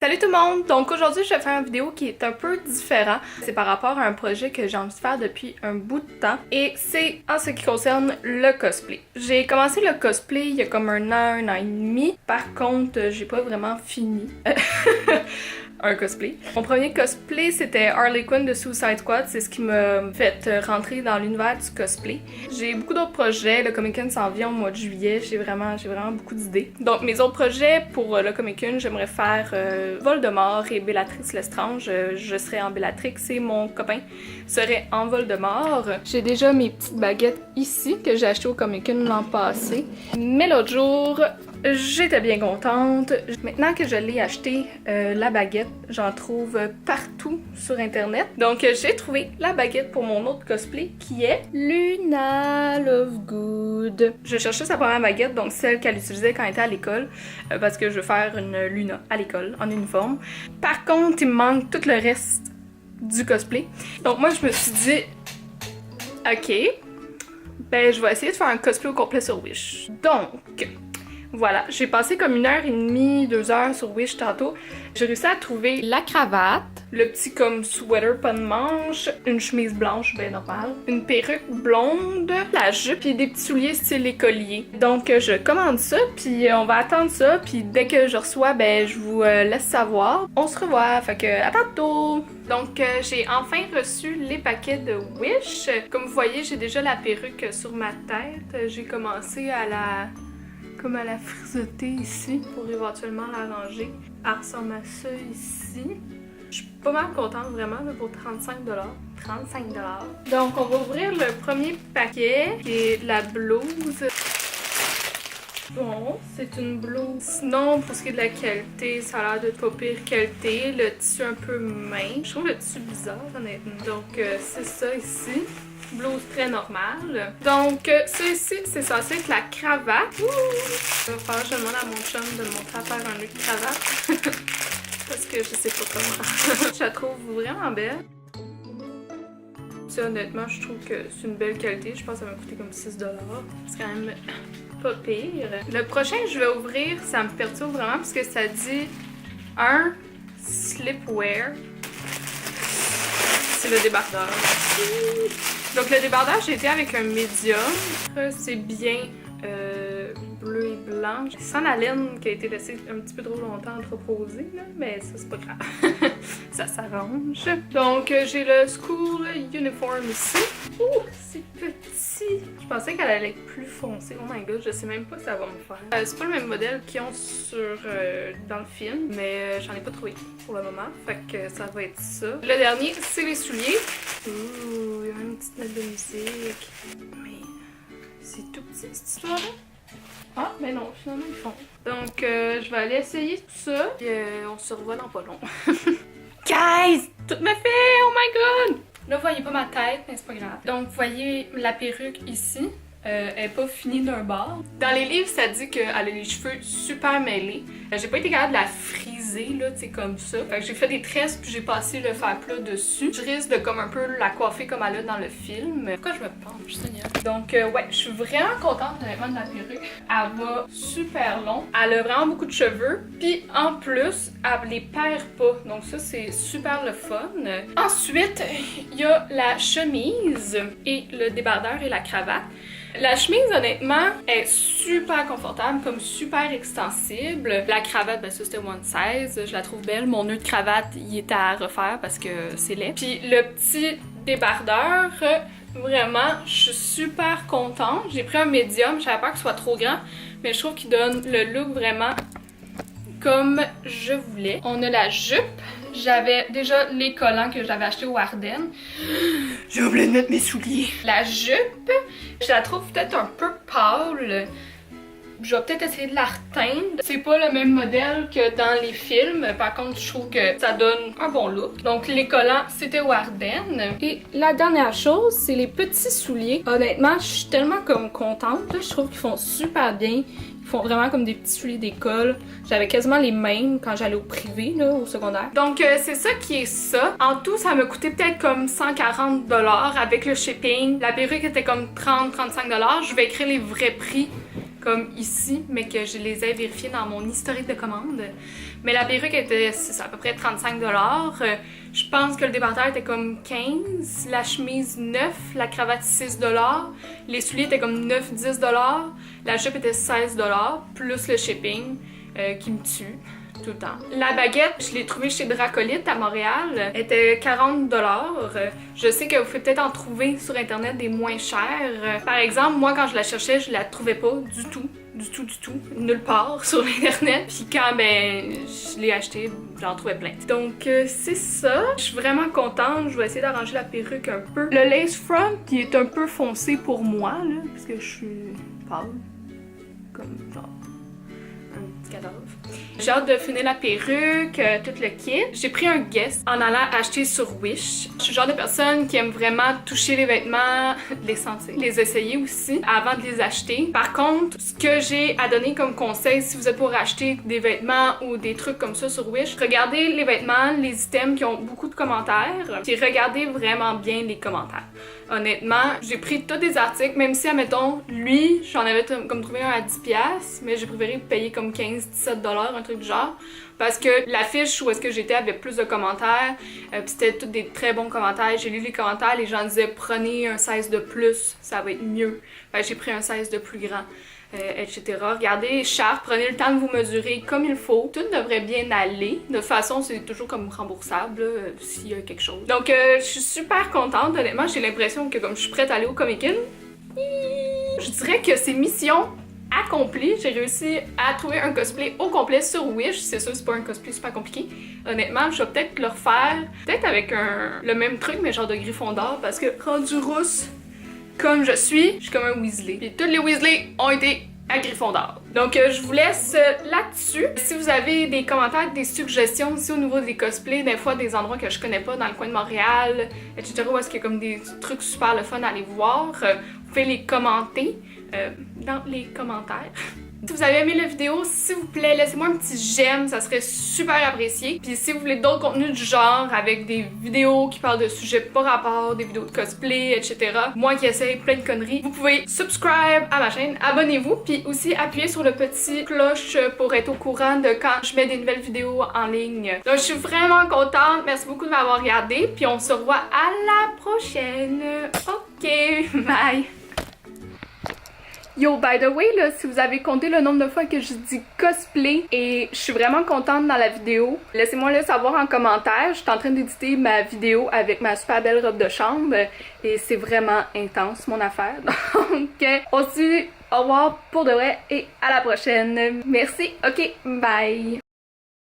Salut tout le monde! Donc aujourd'hui je vais faire une vidéo qui est un peu différente. C'est par rapport à un projet que j'ai envie de faire depuis un bout de temps et c'est en ce qui concerne le cosplay. J'ai commencé le cosplay il y a comme un an et demi. Par contre, j'ai pas vraiment fini. Un cosplay. Mon premier cosplay, c'était Harley Quinn de Suicide Squad. C'est ce qui m'a fait rentrer dans l'univers du cosplay. J'ai beaucoup d'autres projets. Le Comic-Con s'en vient au mois de juillet. J'ai vraiment beaucoup d'idées. Donc, mes autres projets pour le Comic-Con, j'aimerais faire Voldemort et Bellatrix Lestrange. Je serais en Bellatrix et mon copain serait en Voldemort. J'ai déjà mes petites baguettes ici que j'ai achetées au Comic-Con l'an passé. Mais l'autre jour, j'étais bien contente. Maintenant que je l'ai acheté, la baguette, j'en trouve partout sur internet. Donc j'ai trouvé la baguette pour mon autre cosplay qui est Luna Lovegood. Je cherchais sa première baguette, donc celle qu'elle utilisait quand elle était à l'école, parce que je veux faire une Luna à l'école, en uniforme. Par contre, il me manque tout le reste du cosplay. Donc moi je me suis dit, ok, ben je vais essayer de faire un cosplay au complet sur Wish. Donc, voilà, j'ai passé comme 1h30, 2 heures sur Wish tantôt. J'ai réussi à trouver la cravate, le petit comme sweater pas de manche, une chemise blanche ben normale, une perruque blonde, la jupe puis des petits souliers style écolier. Donc je commande ça puis on va attendre ça puis dès que je reçois ben je vous laisse savoir. On se revoit, fait que à tantôt! Donc j'ai enfin reçu les paquets de Wish. Comme vous voyez, j'ai déjà la perruque sur ma tête. J'ai commencé à la frisoter ici pour éventuellement la ranger. Elle ressemble à ça ici. Je suis pas mal contente vraiment là, pour 35$. 35$. Donc on va ouvrir le premier paquet qui est la blouse. Bon, c'est une blouse. Sinon, pour ce qui est de la qualité, ça a l'air de pas pire qualité. Le tissu un peu mince. Je trouve le tissu bizarre honnêtement. Donc c'est ça ici. Blouse très normale. Donc, ça ici, c'est censé être la cravate. Ouh! Il va falloir que je demande à mon chum de me montrer à faire un nœud de cravate. Parce que je sais pas comment. Je la trouve vraiment belle. Ça, honnêtement, je trouve que c'est une belle qualité. Je pense que ça m'a coûté comme 6$. C'est quand même pas pire. Le prochain que je vais ouvrir, ça me perturbe vraiment parce que ça dit un slipwear. C'est le débardeur. Donc le débardeur, j'ai été avec un médium. C'est bien bleu et blanc. Sans la laine qui a été laissée un petit peu trop longtemps entreposée, là, mais ça c'est pas grave. Ça s'arrange. Donc j'ai le school uniform ici. Ouh, c'est petit. Je pensais qu'elle allait être plus foncée. Oh my god, je sais même pas si ça va me faire. C'est pas le même modèle qu'ils ont dans le film, mais j'en ai pas trouvé pour le moment. Fait que ça va être ça. Le dernier, c'est les souliers. Ouh, il y a même une petite note de musique. Mais c'est tout petit cette histoire-là. Ah, mais non, finalement ils font. Donc je vais aller essayer tout ça. Puis on se revoit dans pas long. Guys! Tout me fait! Oh my god! Là, vous voyez pas ma tête, mais c'est pas grave. Donc, vous voyez la perruque ici. Elle est pas finie d'un bord. Dans les livres, ça dit qu'elle a les cheveux super mêlés. J'ai pas été capable de la friser, là, tu sais, comme ça. Fait que j'ai fait des tresses, puis j'ai passé le fer plat dessus. Je risque de comme un peu la coiffer comme elle a dans le film. Pourquoi je me penche, Seigneur? Donc, ouais, je suis vraiment contente honnêtement de la perruque. Elle va super long. Elle a vraiment beaucoup de cheveux. Puis, en plus, elle les perd pas. Donc ça, c'est super le fun. Ensuite, il y a la chemise et le débardeur et la cravate. La chemise, honnêtement, est super confortable, comme super extensible. La cravate, ben ça c'était one size, je la trouve belle. Mon nœud de cravate, il était à refaire parce que c'est laid. Puis le petit débardeur, vraiment, je suis super contente. J'ai pris un médium, j'avais peur qu'il soit trop grand, mais je trouve qu'il donne le look vraiment comme je voulais. On a la jupe. J'avais déjà les collants que j'avais achetés au Ardennes. J'ai oublié de mettre mes souliers. La jupe, je la trouve peut-être un peu pâle. Je vais peut-être essayer de la reteindre. C'est pas le même modèle que dans les films. Par contre, je trouve que ça donne un bon look. Donc, les collants, c'était au Ardennes. Et la dernière chose, c'est les petits souliers. Honnêtement, je suis tellement comme contente. Là, je trouve qu'ils font super bien. Ils font vraiment comme des petits souliers d'école. J'avais quasiment les mêmes quand j'allais au privé, là, au secondaire. Donc, c'est ça qui est ça. En tout, ça m'a coûté peut-être comme 140$ avec le shipping. La perruque était comme 30-35$. Je vais écrire les vrais prix comme ici, mais que je les ai vérifiés dans mon historique de commande Mais la perruque était, c'est à peu près 35 $. Je pense que le départeur était comme 15, la chemise 9, la cravate 6 $, les souliers étaient comme 9-10 $, la jupe était 16 $, plus le shipping qui me tue tout le temps. La baguette, je l'ai trouvée chez Dracolite à Montréal, elle était 40 $. Je sais que vous pouvez peut-être en trouver sur internet des moins chers. Par exemple, moi quand je la cherchais, je la trouvais pas du tout, nulle part sur internet. Puis quand je l'ai acheté, j'en trouvais plein. Donc c'est ça. Je suis vraiment contente. Je vais essayer d'arranger la perruque un peu. Le lace front qui est un peu foncé pour moi là, parce que je suis pâle, comme genre un petit cadavre. J'ai hâte de finir la perruque, tout le kit. J'ai pris un guess en allant acheter sur Wish. Je suis le genre de personne qui aime vraiment toucher les vêtements, les sentir, les essayer aussi avant de les acheter. Par contre, ce que j'ai à donner comme conseil si vous êtes pour acheter des vêtements ou des trucs comme ça sur Wish, regardez les vêtements, les items qui ont beaucoup de commentaires, puis regardez vraiment bien les commentaires. Honnêtement, j'ai pris tous des articles, même si, admettons, lui, j'en avais comme trouvé un à 10$, mais j'ai préféré payer comme 15-17$, un truc du genre, parce que l'affiche où est-ce que j'étais avait plus de commentaires, puis c'était tous des très bons commentaires. J'ai lu les commentaires, les gens disaient prenez un 16 de plus, ça va être mieux. Fait que j'ai pris un 16 de plus grand. Etc. Regardez les chartes, prenez le temps de vous mesurer comme il faut. Tout devrait bien aller. De toute façon, c'est toujours comme remboursable s'il y a quelque chose. Donc, je suis super contente. Honnêtement, j'ai l'impression que comme je suis prête à aller au Comic-Con, je dirais que c'est mission accomplie. J'ai réussi à trouver un cosplay au complet sur Wish. C'est sûr, c'est pas un cosplay super compliqué. Honnêtement, je vais peut-être le refaire. Peut-être avec le même truc, mais genre de Gryffondor, parce que rendu rousse, comme je suis comme un Weasley. Puis tous les Weasley ont été à Gryffondor. Donc je vous laisse là-dessus. Si vous avez des commentaires, des suggestions aussi au niveau des cosplays, des fois des endroits que je connais pas dans le coin de Montréal, etc. où est-ce qu'il y a comme des trucs super le fun à aller voir, vous pouvez les commenter dans les commentaires. Si vous avez aimé la vidéo, s'il vous plaît, laissez-moi un petit j'aime, ça serait super apprécié. Puis si vous voulez d'autres contenus du genre, avec des vidéos qui parlent de sujets pas rapport, des vidéos de cosplay, etc. Moi qui essaye plein de conneries, vous pouvez subscribe à ma chaîne, abonnez-vous, puis aussi appuyez sur le petit cloche pour être au courant de quand je mets des nouvelles vidéos en ligne. Donc je suis vraiment contente, merci beaucoup de m'avoir regardé, puis on se revoit à la prochaine. Ok, bye! Yo, by the way, là, si vous avez compté le nombre de fois que je dis cosplay et je suis vraiment contente dans la vidéo, laissez-moi le savoir en commentaire. Je suis en train d'éditer ma vidéo avec ma super belle robe de chambre et c'est vraiment intense mon affaire. Donc, on se dit au revoir pour de vrai et à la prochaine. Merci, ok, bye!